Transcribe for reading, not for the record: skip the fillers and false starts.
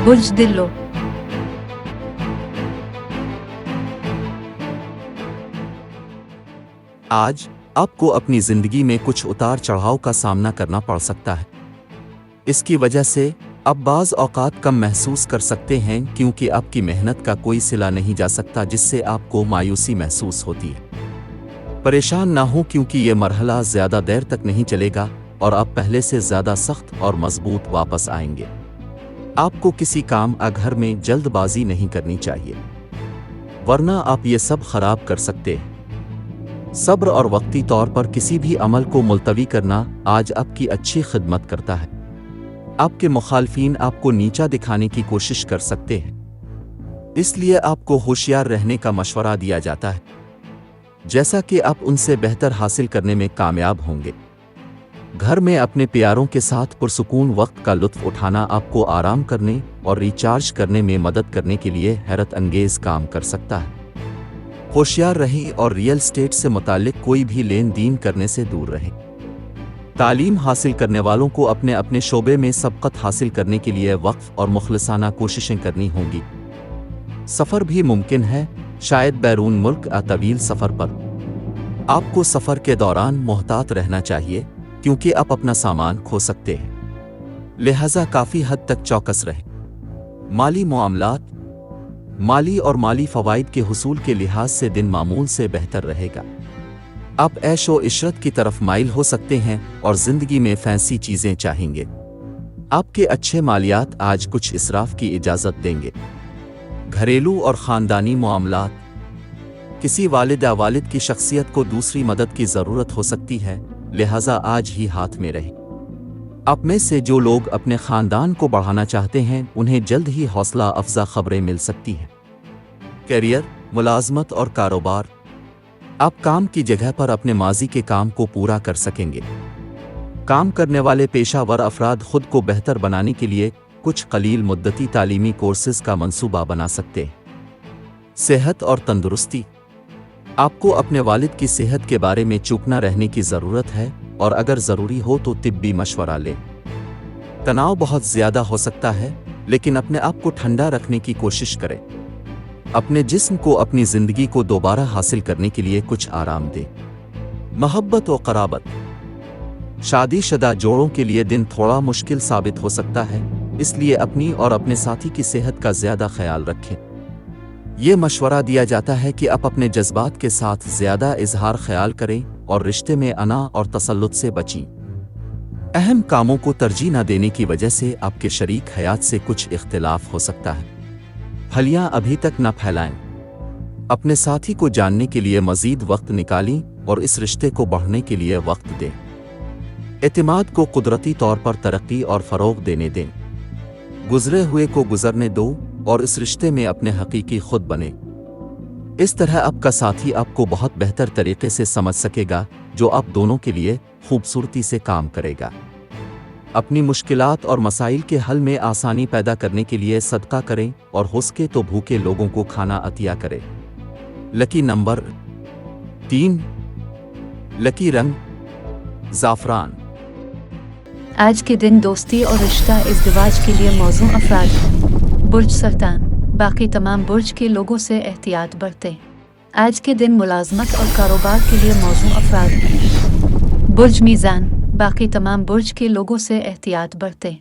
برج دلو۔ آج آپ کو اپنی زندگی میں کچھ اتار چڑھاؤ کا سامنا کرنا پڑ سکتا ہے۔ اس کی وجہ سے آپ بعض اوقات کم محسوس کر سکتے ہیں کیونکہ آپ کی محنت کا کوئی صلہ نہیں جا سکتا، جس سے آپ کو مایوسی محسوس ہوتی ہے۔ پریشان نہ ہوں کیونکہ یہ مرحلہ زیادہ دیر تک نہیں چلے گا اور آپ پہلے سے زیادہ سخت اور مضبوط واپس آئیں گے۔ آپ کو کسی کام گھر میں جلد بازی نہیں کرنی چاہیے، ورنہ آپ یہ سب خراب کر سکتے ہیں۔ صبر اور وقتی طور پر کسی بھی عمل کو ملتوی کرنا آج آپ کی اچھی خدمت کرتا ہے۔ آپ کے مخالفین آپ کو نیچا دکھانے کی کوشش کر سکتے ہیں، اس لیے آپ کو ہوشیار رہنے کا مشورہ دیا جاتا ہے، جیسا کہ آپ ان سے بہتر حاصل کرنے میں کامیاب ہوں گے۔ گھر میں اپنے پیاروں کے ساتھ پرسکون وقت کا لطف اٹھانا آپ کو آرام کرنے اور ریچارج کرنے میں مدد کرنے کے لیے حیرت انگیز کام کر سکتا ہے۔ ہوشیار رہیں اور ریئل اسٹیٹ سے متعلق کوئی بھی لین دین کرنے سے دور رہیں۔ تعلیم حاصل کرنے والوں کو اپنے شعبے میں سبقت حاصل کرنے کے لیے وقف اور مخلصانہ کوششیں کرنی ہوں گی۔ سفر بھی ممکن ہے، شاید بیرون ملک طویل سفر پر۔ آپ کو سفر کے دوران محتاط رہنا چاہیے کیونکہ آپ اپنا سامان کھو سکتے ہیں، لہذا کافی حد تک چوکس رہیں۔ مالی معاملات، مالی اور مالی فوائد کے حصول کے لحاظ سے دن معمول سے بہتر رہے گا۔ آپ عیش و عشرت کی طرف مائل ہو سکتے ہیں اور زندگی میں فینسی چیزیں چاہیں گے۔ آپ کے اچھے مالیات آج کچھ اسراف کی اجازت دیں گے۔ گھریلو اور خاندانی معاملات، کسی والد یا والد کی شخصیت کو دوسری مدد کی ضرورت ہو سکتی ہے، لہذا آج ہی ہاتھ میں رہیں۔ آپ میں سے جو لوگ اپنے خاندان کو بڑھانا چاہتے ہیں انہیں جلد ہی حوصلہ افزا خبریں مل سکتی ہیں۔ کیریئر، ملازمت اور کاروبار، آپ کام کی جگہ پر اپنے ماضی کے کام کو پورا کر سکیں گے۔ کام کرنے والے پیشہ ور افراد خود کو بہتر بنانے کے لیے کچھ قلیل مدتی تعلیمی کورسز کا منصوبہ بنا سکتے ہیں۔ صحت اور تندرستی، آپ کو اپنے والد کی صحت کے بارے میں چوکنا رہنے کی ضرورت ہے اور اگر ضروری ہو تو طبی مشورہ لیں۔ تناؤ بہت زیادہ ہو سکتا ہے، لیکن اپنے آپ کو ٹھنڈا رکھنے کی کوشش کریں۔ اپنے جسم کو اپنی زندگی کو دوبارہ حاصل کرنے کے لیے کچھ آرام دیں۔ محبت و قرابت، شادی شدہ جوڑوں کے لیے دن تھوڑا مشکل ثابت ہو سکتا ہے، اس لیے اپنی اور اپنے ساتھی کی صحت کا زیادہ خیال رکھیں۔ یہ مشورہ دیا جاتا ہے کہ آپ اپنے جذبات کے ساتھ زیادہ اظہار خیال کریں اور رشتے میں انا اور تسلط سے بچیں۔ اہم کاموں کو ترجیح نہ دینے کی وجہ سے آپ کے شریک حیات سے کچھ اختلاف ہو سکتا ہے۔ پھلیاں ابھی تک نہ پھیلائیں، اپنے ساتھی کو جاننے کے لیے مزید وقت نکالیں اور اس رشتے کو بڑھنے کے لیے وقت دیں۔ اعتماد کو قدرتی طور پر ترقی اور فروغ دینے دیں۔ گزرے ہوئے کو گزرنے دو اور اس رشتے میں اپنے حقیقی خود بنیں۔ اس طرح آپ کا ساتھی آپ کو بہت بہتر طریقے سے سمجھ سکے گا، جو آپ دونوں کے لیے خوبصورتی سے کام کرے گا۔ اپنی مشکلات اور مسائل کے حل میں آسانی پیدا کرنے کے لیے صدقہ کریں اور ہو سکے تو بھوکے لوگوں کو کھانا عطیہ کریں۔ لکی نمبر 3، لکی رنگ زعفران۔ آج کے دن دوستی اور رشتہ ازدواج کے لیے موزوں افراد ہیں۔ برج سرطان، باقی تمام برج کے لوگوں سے احتیاط برتیں۔ آج کے دن ملازمت اور کاروبار کے لیے موزوں افراد ہیں۔ برج میزان، باقی تمام برج کے لوگوں سے احتیاط برتیں۔